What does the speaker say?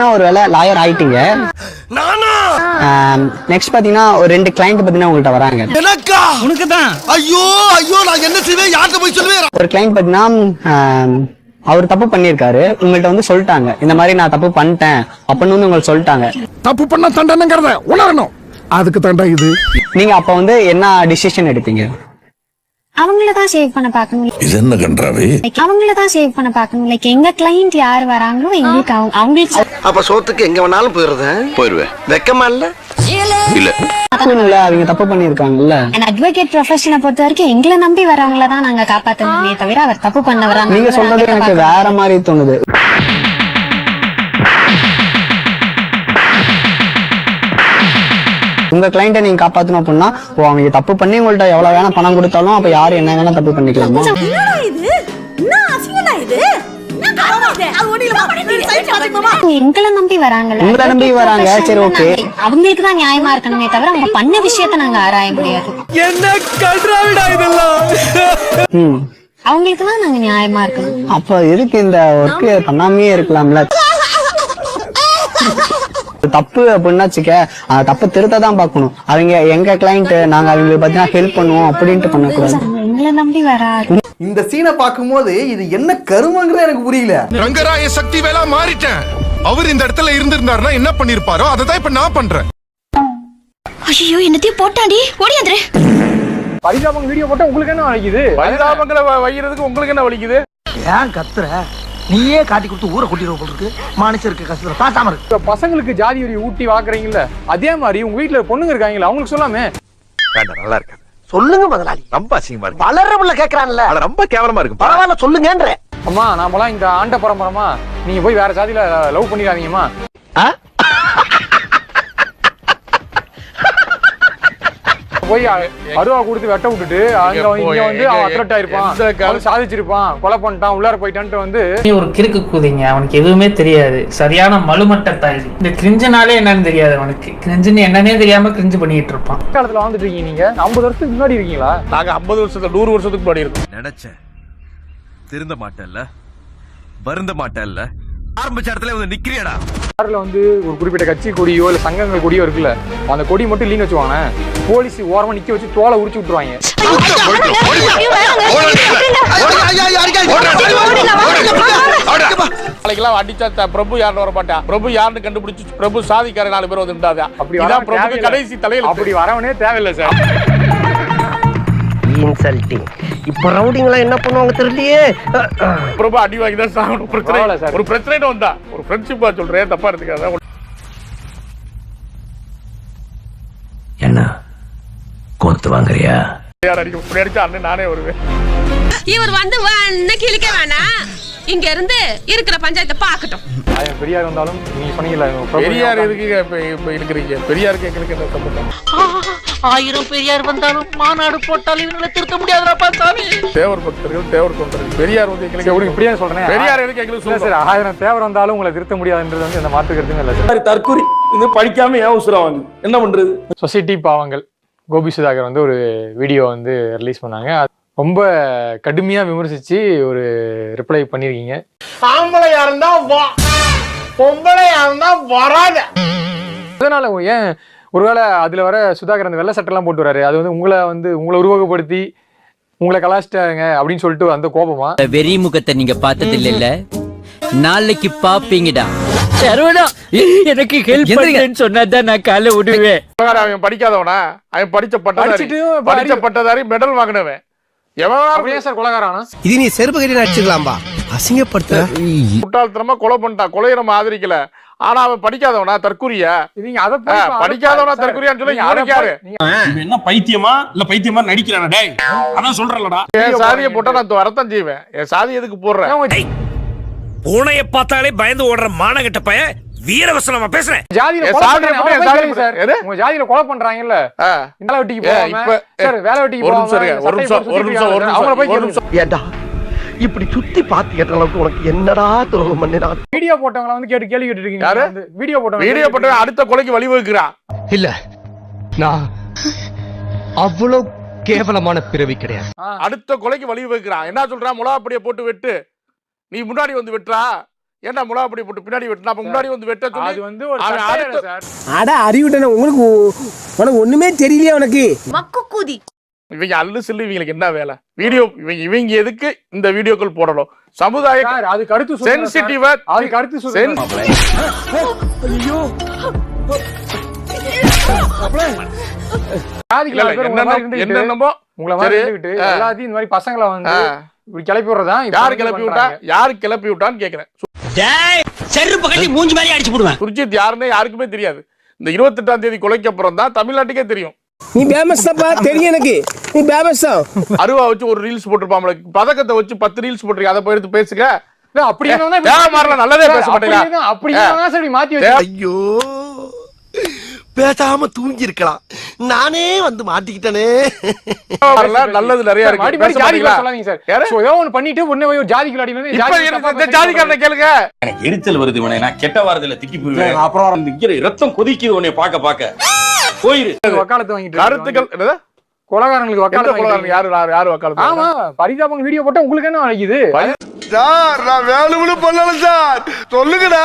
பாத்தீங்கன்னா ஒரு வேளை லாயர் ஆயிட்டீங்க. நெக்ஸ்ட் பாத்தீங்கன்னா ஒரு 2 கிளைண்ட் பாத்தீங்கன்னா உங்கள்ட்ட வராங்க. ஒரு கிளைண்ட் பாத்தீங்கன்னா அவர் தப்பு பண்ணிருக்காரு, உங்கள்ட்ட வந்து சொல்லிட்டாங்க இந்த மாதிரி நான் தப்பு பண்ணிட்டேன் அப்படின்னு வந்து உங்களுக்கு சொல்லிட்டாங்க. தப்பு பண்ண தண்டனைங்கறத உணரணும், அதுக்கு தண்டனை இது. நீங்க அப்ப வந்து என்ன டிசிஷன் எடுப்பீங்க? அவங்களதான் சேவ் பண்ண பாக்கணும். இது என்ன கன்றாவே? அவங்களதான் சேவ் பண்ண பாக்கணும். லைக் எங்க கிளைண்ட் யார் வராங்களோ எங்களுக்கு அவங்களுக்கு. அப்ப சோத்துக்கு எங்க வேணாலும் போயிருவேன். வெக்கமா இல்ல? இல்ல. அவங்க தப்பு பண்ணிருக்காங்கல்ல. அட்வொகேட் ப்ரொஃபஷனை பொறுத்த வரைக்கும் எங்களை நம்பி வரவங்கள தான் நாங்க காப்பாத்தணுமே தவிர அவர் தப்பு பண்ண வராங்க. நீங்க சொல்றது எனக்கு வேற மாதிரி தோணுது. உங்க கிளைண்ட நீங்க காப்பாத்தணும் அப்படின்னா அவங்க தப்பு பண்ணி உங்கள்ட்ட எவ்வளவு வேணா பணம் கொடுத்தாலும் அப்ப யாரு என்ன வேணா தப்பு பண்ணிக்கலாமா? எங்களை நம்பி வராங்க. உங்களை நம்பி வராங்க, சரி ஓகே. அவங்களுக்கு தான் நியாயமா இருக்கணுமே தவிர அவங்க பண்ண விஷயத்த நாங்க ஆராய முடியாது. என்ன கன்றாவிடா இதெல்லாம்? அவங்களுக்கு தான் நாங்க நியாயமா இருக்கணும். அப்ப எதுக்கு இந்த ஒர்க் பண்ணாமே இருக்கலாம்ல? தப்பு அப்படின்னா தப்பு திருத்ததான் பாக்கணும். அவங்க எங்க கிளைண்ட், நாங்க அவங்களுக்கு பாத்தீங்கன்னா ஹெல்ப் பண்ணுவோம் அப்படின்ட்டு பண்ணக்கூடாது. எங்களை நம்பி வராது. இந்த சீனை பார்க்கும்போது இது என்ன கருமங்கிறது எனக்கு புரியல. ரங்கராய சக்தி வேலா மாறிட்டேன். அவர் இந்த இடத்துல இருந்திருந்தாருன்னா என்ன பண்ணிருப்பாரோ அதை தான் இப்ப நான் பண்றேன். ஐயோ என்னத்தையும் போட்டாடி ஓடியாந்துரு. பரிதாபங்கள் வீடியோ போட்டா உங்களுக்கு என்ன வலிக்குது? பரிதாபங்களை வைக்கிறதுக்கு உங்களுக்கு என்ன வலிக்குது? ஏன் கத்துற? நீயே காட்டி கொடுத்து ஊரை கூட்டிடுவோம் போல இருக்கு. மனுஷருக்கு கஷ்டம் பாசாம இருக்கு. பசங்களுக்கு ஜாதி வரி ஊட்டி வாக்குறீங்கல்ல, அதே மாதிரி உங்க வீட்டுல பொண்ணுங்க இருக்காங்களா, அவங்களுக்கு சொல்லாமே. நல்லா இருக்கு. சொல்லுங்க முதலாளி. ரொம்ப அசிங்கமா இருக்கு. வளரவுல கேக்குறான்ல, அது ரொம்ப கேவலமா இருக்கு. பரவாயில்ல சொல்லுங்கன்ற. அம்மா நாமெல்லாம் இந்த ஆண்ட பரம்பரமா, நீங்க போய் வேற ஜாதியில லவ் பண்ணிடாதீங்கம்மா. போய் அருவா கொடுத்து வெட்ட விட்டுட்டு அங்க இங்க வந்து அவன் அத்லட் ஆயிருப்பான், சாதிச்சிருப்பான், கொலை பண்ணிட்டான், உள்ளார போயிட்டான்ட்டு வந்து ஒரு கிறுக்கு கூதிங்க. அவனுக்கு எதுவுமே தெரியாது, சரியான மலுமட்ட தாய். இந்த கிரிஞ்சுனாலே என்னன்னு தெரியாது அவனுக்கு. கிரிஞ்சுன்னு என்னன்னே தெரியாம கிரிஞ்சு பண்ணிட்டு இருப்பான். காலத்துல வாழ்ந்துட்டு இருக்கீங்க நீங்க. 50 வருஷத்துக்கு முன்னாடி இருக்கீங்களா? நாங்க 50 வருஷத்துக்கு 100 வருஷத்துக்கு முன்னாடி இருக்கோம். நினைச்சேன் திருந்த மாட்டேன்ல, வருந்த மாட்டேன்ல, ஆரம்பிச்ச இடத்துல வந்து நிக்கிறியடா. கார்ல வந்து ஒரு குறிப்பிட்ட கட்சி கொடியோ இல்ல சங்கங்கள் கொடியோ இருக்குல்ல, அந்த கொடி மட்டும் இல்லைன்னு வச்சுவாங்க, போலீஸ் ஓரமா நிக்க வச்சு தோலை உரிச்சு விட்டுருவாங்க. நாளைக்கெல்லாம் அடிச்சா பிரபு யாருன்னு வர மாட்டான். பிரபு யாருன்னு கண்டுபிடிச்சு பிரபு சாதிக்கார 4 பேர் வந்து இருந்தாங்க. அப்படிதான் பிரபு கடைசி தலையில. அப்படி வரவனே தேவையில்லை சார். இன்சல்ட்டிங். இப்ப ரவுடிங்களா என்ன பண்ணுவாங்க தெரியலையே. பிரபு அடி வாங்கி தான் சாகணும். பிரச்சனை இல்ல சார். ஒரு பிரச்சனை வந்தா ஒரு ஃப்ரெண்ட்ஷிப்பா சொல்றேன், தப்பா எடுத்துக்காத. என்ன கோத்து வாங்குறியா? யார் அடிச்சா அண்ணன் நானே வருவேன். இவர் வந்து கிழிக்க வேணாம், இங்க இருந்து இருக்கிற பஞ்சாயத்தை பாக்கட்டும். பெரியார் வந்தாலும் நீங்க சொன்னீங்கல்ல, பெரியார் எதுக்கு இப்ப இருக்கிறீங்க? பெரியாருக்கு எங்களுக்கு என்ன சம்பந்தம்? 1000 பெரியார் வந்தாலும் மாநாடு போட்டாலும் இவங்களை திருத்த முடியாதுடா சாமி. தேவர் பக்தர்கள், தேவர் தொண்டர்கள். பெரியார் வந்து எங்களுக்கு இப்படியே சொல்றேன். பெரியார் எதுக்கு எங்களுக்கு சொல்ல சார்? 1000 தேவர் வந்தாலும் உங்களை திருத்த முடியாதுன்றது வந்து இந்த மாற்று கருத்துங்க இல்ல சார். தற்கொலை இது படிக்காம ஏன் உசுராவாங்க, என்ன பண்றது? சொசைட்டி பாவங்கள் கோபி சுதாகர் வந்து ஒரு வீடியோ வந்து ரிலீஸ் பண்ணாங்க. ரொம்ப கடுமையா விமர்சிச்சு ஒரு ரிப்ளை பண்ணிருக்கீங்க. ஆம்பளையா இருந்தா வா, பொம்பளையா இருந்தா வராத. அதனால ஏன் ஒருவேளை அதுல வர சுதாகர் அந்த வெள்ளை சட்டை எல்லாம் போட்டு வராரு, அது வந்து உங்களை உருவகப்படுத்தி உங்களை கலாச்சிட்டாங்க அப்படின்னு சொல்லிட்டு அந்த கோபமா? வெறி முகத்தை நீங்க பார்த்தது இல்ல, நாளைக்கு பாப்பீங்கடா. எனக்கு ஹெல்ப் பண்ணுன்னு சொன்னாதான் நான் காலை விடுவேன். அவன் படிக்காதவனா? அவன் படிச்ச பட்டதாரி மெடல் வாங்கினவன். இது நீ செருப்பு கட்டி அடிச்சுக்கலாம்பா. அசிங்கப்படுத்த முட்டாள்தனமா கொலை பண்ணிட்டான். கொலையை நம்ம ஆதரிக்கல. ஆனா அவன் படிக்காதவனா? தற்கூரியா? படிக்காதவனா தற்கூரியான்னு சொல்லி யாரு? என்ன பைத்தியமா இல்ல பைத்தியமா நடிக்கிறானா? டேய் அதான் சொல்றேன்லடா. என் சாதியை போட்டா நான் வரத்தான் செய்வேன். என் சாதி எதுக்கு போடுறேன்? பூனைய பார்த்தாலே பயந்து ஓடுற மானகட்ட பையன் வீரவசனமா பேசுறேன். ஜாதியில கொலை பண்றாங்கல்ல, வேலை வெட்டிக்கு போவாம சார், வேலை வெட்டிக்கு ஏண்டா இப்படி சுத்தி பாத்து கேட்ட அளவுக்கு உனக்கு என்னடா துரோகம் பண்ணினா? வீடியோ போட்டவங்கள வந்து கேள்வி கேட்டுட்டு இருக்கீங்க. வீடியோ போட்டவங்க அடுத்த கொலைக்கு வழிவகுக்கிறான். இல்ல, நான் அவ்வளவு கேவலமான பிறவி கிடையாது. அடுத்த கொலைக்கு வழிவகுக்கிறான். என்ன சொல்றான்? முலாப்படியை போட்டு வெட்டு, நீ முன்னாடி வந்து வெட்டுறா, ஏன்டா முலா அப்படி போட்டு பின்னாடி வெட்டினா அப்ப முன்னாடி வந்து வெட்ட சொல்லி அது வந்து ஒரு அவன் சட்டையில அடுத்த- சார். அட அறிவிட்டன உனக்கு ஒண்ணுமே தெரியலையா உனக்கு மக்கு கூதி. இவங்க அல்லு சில்லு இவங்களுக்கு என்ன வேலை வீடியோ இவங்க எதுக்கு இந்த வீடியோக்கள் போடணும் சமுதாய சார், அது கருத்து சுதந்திரம் சார். சென்சிட்டிவா அது கருத்து சுதந்திரம். ஜாதிக்கு நாலு பேர் உங்களை மாதிரி இருந்துகிட்டு, என்னென்னமோ உங்களை மாதிரி சரி. இருந்துகிட்டு எல்லாத்தையும் இந்த மாதிரி பசங்களை வந்து இப்படி கிளப்பி விடுறதா இப்ப யாரு வந்து கிளப்பி விட்டா பண்றாங்க. யாரு கிளப்பி விட்டான்னு கேக்குறேன் செருப்பு கட்டி மூஞ்சி மாதிரி அடிச்சு போடுவேன். சுர்ஜித் யாருன்னு யாருக்குமே தெரியாது இந்த 28ஆம் தேதி கொலைக்கு அப்புறம் தான் தமிழ்நாட்டுக்கே தெரியும் நீ பேமஸ் தான்ப்பா தெரியும் எனக்கு நீ பேமஸ் தான் அருவா வச்சு ஒரு ரீல்ஸ் போட்டிருப்பாங்க பதக்கத்தை வச்சு 10 ரீல்ஸ் போட்டிருக்க அதை போய் எடுத்து பேசுங்க இல்ல, அப்படி என்னன்னா தேவை மாறல நல்லதே பேச அப்படி மாட்டேங்க இருந்தா- அப்படி இருந்தா சார் இப்படி மாத்தி வச்சு ஐயோ பேசாம தூங்கி இருக்கலாம் நானே வந்து மாட்டிக்கிட்டனே நல்லது நிறைய இருக்கு மாடி பேச மாடி ஜாதிகளை மாட்டீங்களா? சொல்லாதீங்க சார். யாரு? So, ஏதோ ஒண்ணு பண்ணிட்டு உடனே போய் ஒரு ஜாதிகள் அடியில இருந்து இப்ப ஜாதி இந்த தப்பா பேசி ஜாதிக்காரனை கேளுங்க எனக்கு எரிச்சல் வருது இவனை நான் கெட்ட வாரத்துல திக்கி போயிடுவேன் அப்புறம் இங்க ரத்தம் கொதிக்குது உன்னை பாக்க போயிரு வக்காலத்து வாங்கிட்டு கருத்துக்கள் என்னது? கொலகாரங்களுக்கு எந்த வக்காலத்து கொலகாரன்? வாங்கிட்டு யாரு வக்காலத்து? ஆமா பரிதாபங்க வீடியோ போட்டா உங்களுக்கு என்ன வலிக்குது சார் நான் வேணும்னு பண்ணல சார் சொல்லுங்கடா